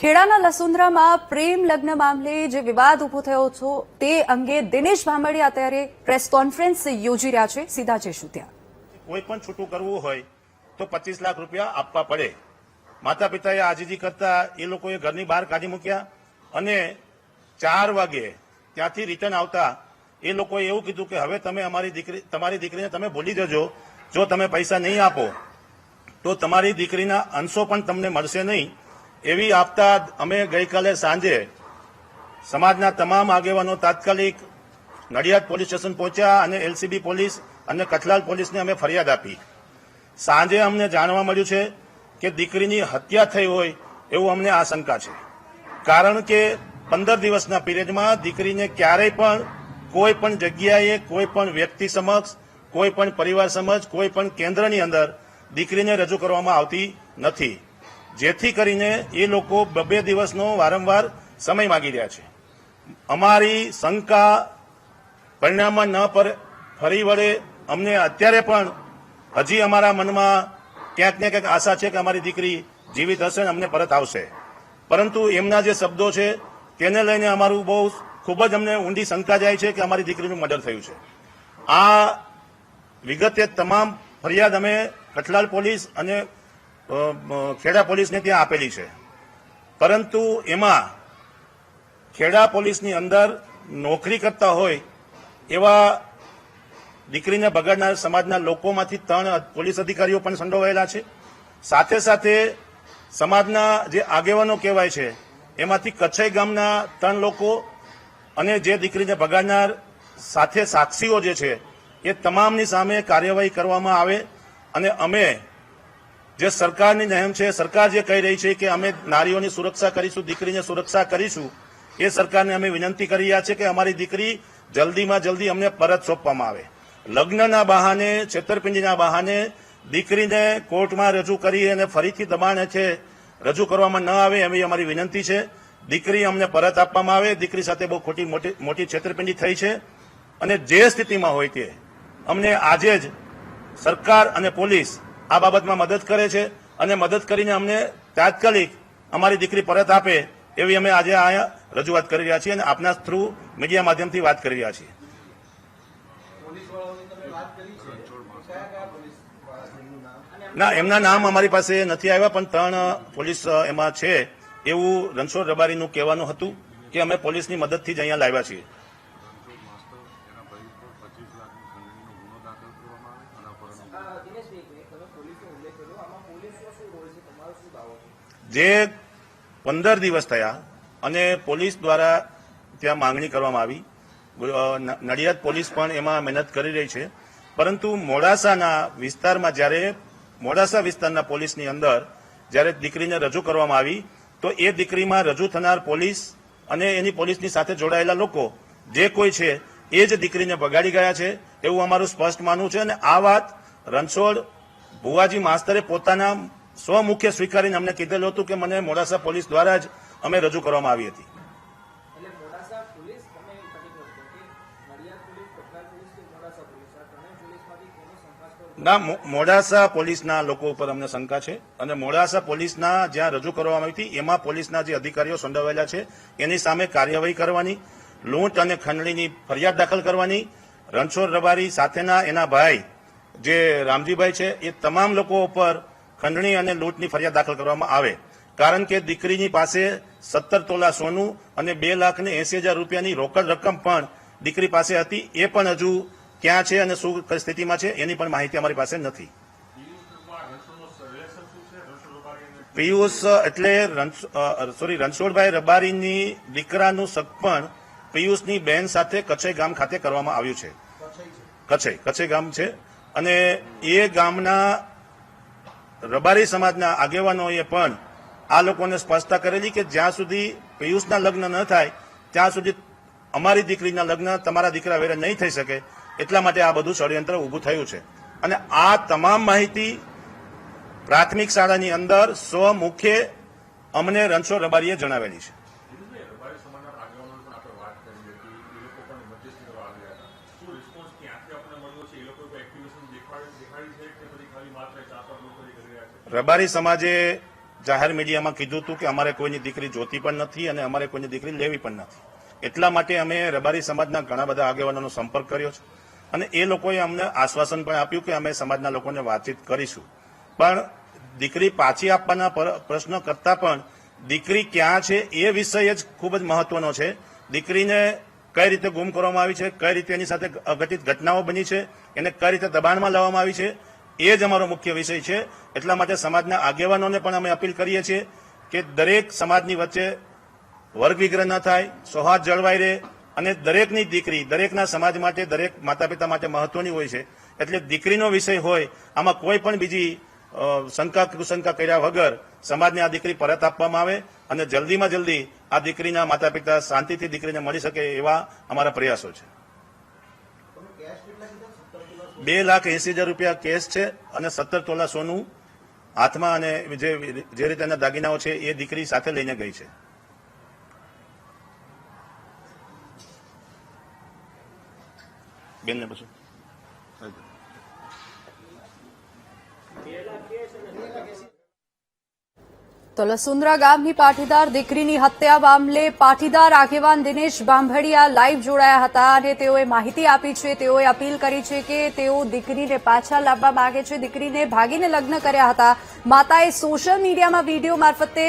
ખેડાના લસુંદ્રામાં પ્રેમ લગ્ન મામલે જે વિવાદ ઉભો થયો હતો તે અંગે દિનેશ ભાંભડિયા અત્યારે પ્રેસ કોન્ફરન્સ યોજી રહ્યા છે। સીધા જઈશું ત્યાં। કોઈ પણ છૂટું કરવું હોય તો 25 લાખ રૂપિયા આપવા પડે। માતા પિતાએ આજીજી કરતા એ લોકોએ ઘરની બહાર કાઢી મૂક્યા અને 4 વાગે ત્યાંથી રિટર્ન આવતા એ લોકોએ એવું કીધું કે હવે તમે તમારી દીકરીને તમે ભૂલી જજો, જો તમે પૈસા નહીં આપો તો તમારી દીકરીના અંશો પણ તમને મળશે નહીં। એવી આપતા અમે ગઈકાલે સાંજે સમાજના તમામ આગેવાનો તાત્કાલિક નડિયાદ પોલીસ સ્ટેશન પહોંચ્યા અને એલસીબી પોલીસ અને કઠલાલ પોલીસને અમે ફરિયાદ આપી। સાંજે અમને જાણવા મળ્યું છે કે દીકરીની હત્યા થઈ હોય એવું અમને આશંકા છે, કારણ કે 15 દિવસના પીરિયડમાં દીકરીને ક્યારેય પણ કોઈ પણ જગ્યાએ કોઈ પણ વ્યક્તિ સમક્ષ, કોઈ પણ પરિવાર સમક્ષ, કોઈ પણ કેન્દ્રની અંદર દીકરીને રજૂ કરવામાં આવતી નથી, જેથી કરીને એ લોકો 2 દિવસનો વારંવાર સમય માંગી રહ્યા છે। અમારી શંકા પરિણામમાં ન ફરી વળે અમને અત્યારે પણ હજી અમારા મનમાં ક્યાંક ને ક્યાંક આશા છે કે અમારી દીકરી જીવિત હશે અને અમને પરત આવશે, પરંતુ એમના જે શબ્દો છે તેને લઈને અમારું બહુ ખૂબ જ અમને ઊંડી શંકા જાય છે કે અમારી દીકરીનું મર્ડર થયું છે। આ વિગતે તમામ ફરિયાદ અમે કઠલાલ પોલીસ અને ખેડા પોલીસને ત્યાં આપેલી છે, પરંતુ એમાં ખેડા પોલીસની અંદર નોકરી કરતા હોય એવા દીકરીને બગાડનાર સમાજના લોકોમાંથી 3 પોલીસ અધિકારીઓ પણ સંડોવાયેલા છે। સાથે સાથે સમાજના જે આગેવાનો કહેવાય છે એમાંથી કચ્છઈ ગામના 3 લોકો અને જે દીકરીને બગાડનાર સાથે સાક્ષીઓ જે છે એ તમામની સામે કાર્યવાહી કરવામાં આવે। અને અમે જે સરકારની નેમ છે, સરકાર જે કહી રહી છે કે અમે નારીઓની સુરક્ષા કરીશું, દીકરીની સુરક્ષા કરીશું, એ સરકારને અમે વિનંતી કરી રહ્યા છે કે અમારી દીકરી જલ્દીમાં જલ્દી અમને પરત સોંપવામાં આવે। લગ્નના બહાને, છેતરપિંડીના બહાને દીકરીને કોર્ટમાં રજૂ કરી અને ફરીથી દબાણ છે રજૂ કરવામાં ન આવે એવી અમારી વિનંતી છે। દીકરી અમને પરત આપવામાં આવે। દીકરી સાથે બહુ મોટી છેતરપિંડી થઈ છે અને જે સ્થિતિમાં હોય તે અમને આજે જ સરકાર અને પોલીસ આ બાબતમાં મદદ કરે છે અને મદદ કરીને અમને તાત્કાલિક અમારી દીકરી પરત આપે એવી અમે આજે અહીંયા રજૂઆત કરી રહ્યા છીએ અને આપના થ્રુ મીડિયા માધ્યમથી વાત કરી રહ્યા છીએ। ના, એમના નામ અમારી પાસે નથી આવ્યા, પણ 3 પોલીસ એમાં છે એવું રણછોડ રબારીનું કહેવાનું હતું કે અમે પોલીસની મદદથી જ અહીંયા લાવ્યા છીએ। જે 15 દિવસ થયા અને પોલીસ દ્વારા ત્યાં માંગણી કરવામાં આવી, નડિયાદ પોલીસ પણ એમાં મહેનત કરી રહી છે, પરંતુ મોડાસાના વિસ્તારમાં જ્યારે મોડાસા વિસ્તારના પોલીસની અંદર જ્યારે દીકરીને રજૂ કરવામાં આવી તો એ દીકરીમાં રજૂ થનાર પોલીસ અને એની પોલીસની સાથે જોડાયેલા લોકો જે કોઈ છે એ જ દીકરીને બગાડી ગયા છે એવું અમારું સ્પષ્ટ માનવું છે। અને આ વાત રણછોડ ભુવાજી માસ્તરે પોતાના સ્વમુખે સ્વીકારીને અમને કીધેલું હતું કે મને મોડાસા પોલીસ દ્વારા જ અમે રજૂ કરવામાં આવી હતી। ના, મોડાસા પોલીસના લોકો ઉપર અમને શંકા છે અને મોડાસા પોલીસના જ્યાં રજૂ કરવામાં આવી હતી એમાં પોલીસના જે અધિકારીઓ સંડોવાયેલા છે એની સામે કાર્યવાહી કરવાની, લૂંટ અને ખંડણીની ફરિયાદ દાખલ કરવાની, રણછોડ રબારી સાથેના એના ભાઈ જે રામજીભાઈ છે એ તમામ લોકો ઉપર ખંડણી અને લૂંટની ફરિયાદ દાખલ કરવામાં આવે, કારણ કે દીકરીની પાસે 17 તોલા સોનું અને 2,80,000 રૂપિયાની રોકડ રકમ પણ દીકરી પાસે હતી, એ પણ હજુ ક્યાં છે અને શું સ્થિતિમાં છે એની પણ માહિતી અમારી પાસે નથી। પિયુષ એટલે રણછોડભાઈ રબારીની દીકરાનું સગપણ પિયુષની બહેન સાથે કચ્છઈ ગામ ખાતે કરવામાં આવ્યું છે। કચ્છઈ ગામ છે અને એ ગામના રબારી સમાજના આગેવાનોએ પણ આ લોકોને સ્પષ્ટતા કરેલી કે જ્યાં સુધી પિયુષના લગ્ન ન થાય ત્યાં સુધી અમારી દીકરીના લગ્ન તમારા દીકરા વેરે નહીં થઈ શકે, એટલા માટે આ બધું ષડયંત્ર ઊભું થયું છે। અને આ તમામ માહિતી પ્રાથમિક શાળાની અંદર સ્વમુખે અમને રણછોડ રબારીએ જણાવેલી છે। રબારી સમાજે જાહેર મીડિયામાં કીધું હતું કે અમારે કોઈની દીકરી જોતી પણ નથી અને અમારે કોઈની દીકરી લેવી પણ નથી. એટલા માટે અમે રબારી સમાજના ઘણા બધા આગેવાનોનો સંપર્ક કર્યો છે અને એ લોકોએ અમને આશ્વાસન પણ આપ્યું કે અમે સમાજના લોકોને વાતચીત કરીશું. પણ દીકરી પાછી આપવાના પ્રશ્ન કરતા પણ દીકરી ક્યાં છે એ વિષય જ ખૂબ જ મહત્વનો છે. દીકરીને કઈ રીતે ગુમ કરવામાં આવી છે, કઈ રીતે એની સાથે અઘટિત ઘટનાઓ બની છે, એને કઈ રીતે દબાણમાં લાવવામાં આવી છે, એ જ અમારો મુખ્ય વિષય છે. એટલા માટે સમાજના આગેવાનોને પણ અમે અપીલ કરીએ છીએ કે દરેક સમાજની વચ્ચે વર્ગ વિગ્રહ ન થાય, સૌહાર્દ જળવાઈ રહે અને દરેકની દીકરી દરેકના સમાજ માટે, દરેક માતા પિતા માટે મહત્વની હોય છે. એટલે દીકરીનો વિષય હોય, આમાં કોઈ પણ બીજી શંકા કુશંકા કર્યા વગર સમાજને આ દીકરી પરત આપવામાં આવે અને જલ્દીમાં જલ્દી આ દીકરીના માતા પિતા શાંતિથી દીકરીને મળી શકે એવા અમારા પ્રયાસો છે. 2,80,000 રૂપિયા કેશ છે અને 17 તોલા સોનું હાથમાં અને જે રીતે એના દાગીનાઓ છે એ દીકરી સાથે લઈને ગઈ છે. બેનને પછી તો લસુંદરા ગામની પાટીદાર દીકરીની હત્યા મામલે પાટીદાર આગેવાન દિનેશ બાંભડિયા લાઈવ જોડાયા હતા અને તેઓએ માહિતી આપી છે. તેઓએ અપીલ કરી છે કે તેઓ દીકરીને પાછા લાવવા માંગે છે. દીકરીને ભાગીને લગ્ન કર્યા હતા. માતાએ સોશિયલ મીડિયામાં વિડીયો મારફતે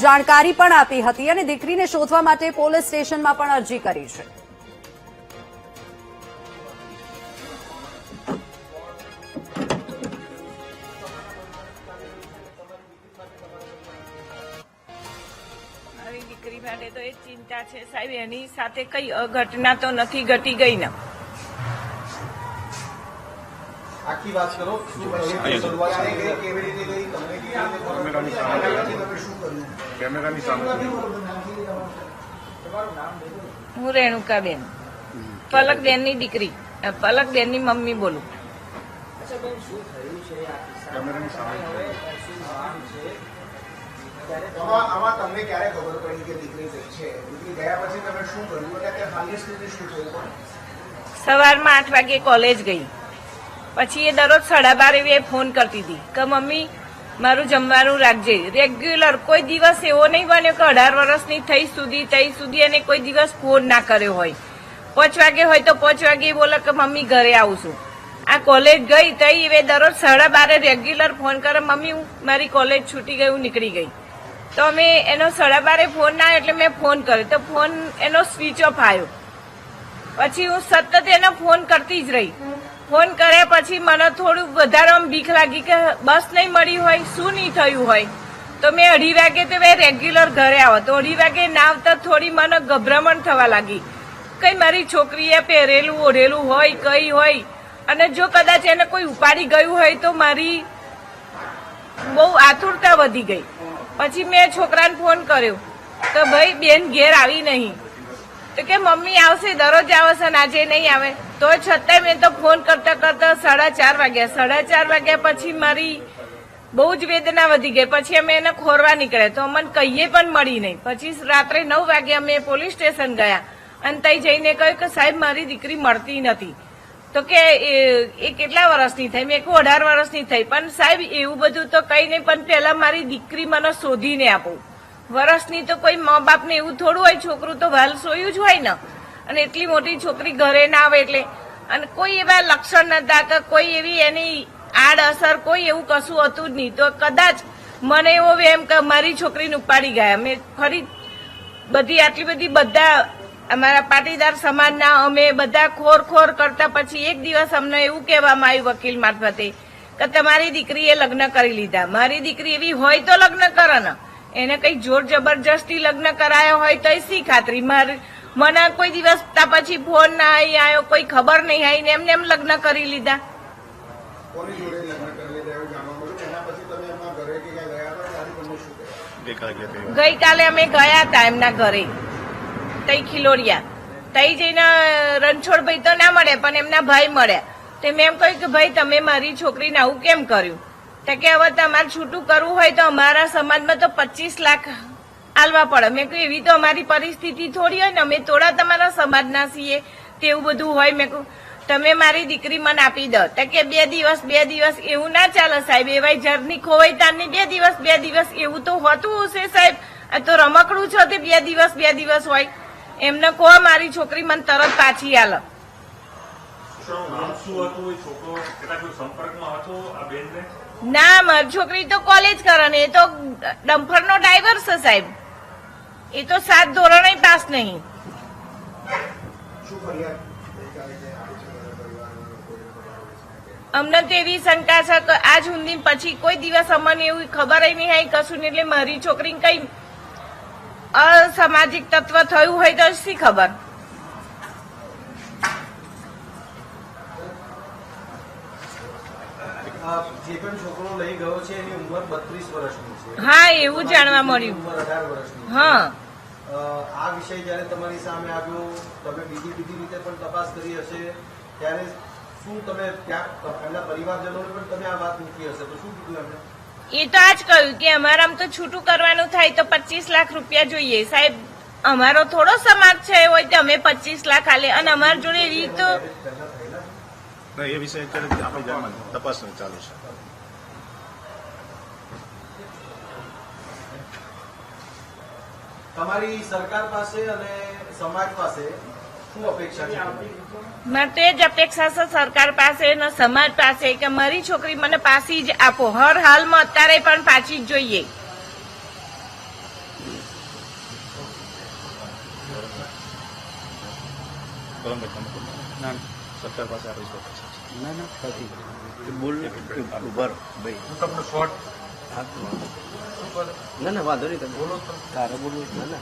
જાણકારી પણ આપી હતી અને દીકરીને શોધવા માટે પોલીસ સ્ટેશનમાં પણ અરજી કરી છે. દીકરી માટે તો એ ચિંતા છે સાહેબ, એની સાથે કઈ અઘટના તો નથી ઘટી ગઈ ને. આખી વાત કરો. હું રેણુકાબેન, પલકબેનની દીકરી, પલકબેનની મમ્મી બોલું. આમાં તમને ક્યારે ખબર પડી કે દીકરી છે? દીકરી ગયા પછી તમે શું કર્યું અને હાલની સ્થિતિ શું થયું? સવારમાં 8 વાગે કોલેજ ગઈ, પછી એ દરરોજ 12:30 ફોન કરતી હતી કે મમ્મી મારું જમવાનું રાખજે. રેગ્યુલર, કોઈ દિવસ એવો નહીં બન્યો કે 18 વર્ષની થઈ સુધી અને કોઈ દિવસ ફોન ના કર્યો હોય. 5 વાગે હોય તો 5 વાગે બોલે કે મમ્મી ઘરે આવું છું. આ કોલેજ ગઈ તઈ એ દરરોજ 12:30 રેગ્યુલર ફોન કરે, મમ્મી મારી કોલેજ છૂટી ગઈ, હું નીકળી ગઈ. તો અમે એનો 12:30 ફોન ના એટલે મેં ફોન કર્યો તો ફોન એનો સ્વિચ ઓફ આવ્યો. પછી હું સતત એનો ફોન કરતી જ રહી. ફોન કર્યા પછી મને થોડું વધારે બીક લાગી કે બસ નહીં મળી હોય, શું નહીં થયું હોય. તો મેં 2:30 વાગે તો મેં રેગ્યુલર ઘરે આવો તો 2:30 વાગે ના આવતા થોડી મને ગભરામણ થવા લાગી. કઈ મારી છોકરીએ પહેરેલું ઓઢેલું હોય, કઈ હોય, અને જો કદાચ એને કોઈ ઉપાડી ગયું હોય તો મારી બહુ આતુરતા વધી ગઈ. પછી મેં છોકરાને ફોન કર્યો તો ભાઈ બેન ઘેર આવી નહીં. તો કે મમ્મી આવશે, દરરોજ આવે છે, આજે નહીં આવે. તો છતાંય મેં તો ફોન કરતા 4:30 વાગ્યા. 4:30 વાગ્યા પછી મારી બહુ જ વેદના વધી ગઈ. પછી અમે એને ખોરવા નીકળ્યા તો અમને કહીએ પણ મળી નહીં. પછી રાત્રે 9 વાગે અમે પોલીસ સ્ટેશન ગયા અને ત્યાં જઈને કહ્યું કે સાહેબ મારી દીકરી મળતી નથી. તો કે એ કેટલા વર્ષની થઈ? મેં કહું 18 વર્ષની થઈ. પણ સાહેબ એવું બધું તો કઈ નહીં, પણ પેલા મારી દીકરી મને શોધીને આપો. વર્ષની તો કોઈ મા બાપને એવું થોડું હોય, છોકરું તો વાલ સોયું જ હોય ને. અને એટલી મોટી છોકરી ઘરે ના આવે એટલે, અને કોઈ એવા લક્ષણ નતા કે કોઈ એવી એની આડઅસર કોઈ એવું કશું હતું જ નહીં. તો કદાચ મને એવો એમ કે મારી છોકરીને ઉપાડી ગયા. મેં ફરી બધી આટલી બધી બધા અમારા પાટીદાર સમાજના અમે બધા ખોર કરતા પછી એક દિવસ અમને એવું કહેવામાં આવ્યું વકીલ મારફતે કે તમારી દીકરીએ લગ્ન કરી લીધા. મારી દીકરી એવી હોય તો લગ્ન કરે ને, એને કઈ જોર જબરજસ્તી લગ્ન કરાયો હોય તો શી ખાતરી? મને કોઈ દિવસ પછી ફોન ના આવી આવ્યો, કોઈ ખબર નહીં આવી ને એમને એમ લગ્ન કરી લીધા. ગઈકાલે અમે ગયા હતા એમના ઘરે, તઈ ખિલોડિયા. તઈ જઈને રણછોડભાઈ તો ના મળ્યા પણ એમના ભાઈ મળ્યા. તો મેં એમ કહ્યું કે ભાઈ તમે મારી છોકરીને આવું કેમ કર્યું? તો કે હવે તમારે છૂટું કરવું હોય તો અમારા સમાજમાં તો 25 લાખ આલવા પડે. મેં કહ્યું એવી તો અમારી પરિસ્થિતિ થોડી હોય ને, અમે થોડા તમારા સમાજના છીએ તેવું બધું હોય. મેં કહ્યું તમે મારી દીકરી મને આપી દો તો કે 2 દિવસ એવું ના ચાલે સાહેબ. એવાય જરની ખોવાઈ તારની 2 દિવસ એવું તો હોતું હશે સાહેબ. આ તો રમકડું છે તે 2 દિવસ હોય. એમને કહો મારી છોકરી મને તરત પાછી આલે. ના મારી છોકરી તો કોલેજ કરે ને એ તો ડમ્ફરનો ડ્રાઈવર છે સાહેબ. એ તો 7 ધોરણે પાસ નહીં. શું ફરિયાદ ગઈકાલે જે આપી છે તમારા પરિવારનો કોઈ ખબર? અમને તો એવી શંકા છે કે આજ સુધી પછી કોઈ દિવસ અમને એવું ખબર નહીં આવી કશું નહીં. એટલે મારી છોકરીને કઈ અસામાજિક તત્વ થયું હોય તો શી ખબર. જે પણ છોકરો લઈ ગયો છે એની ઉંમર 32 વર્ષની છે. હા એવું જાણવા મળ્યું. ઉંમર 18 વર્ષની છે. હા આ વિષય જયારે તમારી સામે આવ્યો, તમે બીજી રીતે પણ તપાસ કરી હશે, ત્યારે શું તમે ત્યાં એમના પરિવારજનોને પણ તમે આ વાત મૂકી હશે તો શું કીધું એમને? એ તો આજ કહ્યું કે અમારે આમ તો છૂટું કરવાનું થાય તો 25 લાખ રૂપિયા જોઈએ સાહેબ. અમારો થોડો સમાજ છે હોય તો અમે 25 લાખ આલે અને અમારી જોડે એવી તો એ વિષય અત્યારે આપણે જાણવાનું તપાસ ચાલુ છે. તમારી સરકાર પાસે અને સમાજ પાસે શું અપેક્ષા છે? મારે તો એ જ અપેક્ષા છે સરકાર પાસે અને સમાજ પાસે કે મારી છોકરી મને પાછી જ આપો. હર હાલમાં અત્યારે પણ પાછી જ જોઈએ. સરકાર પાસે આપણી સ્વતંત્ર ના વાંધો નહીં, બોલો તારે બોલવું. ના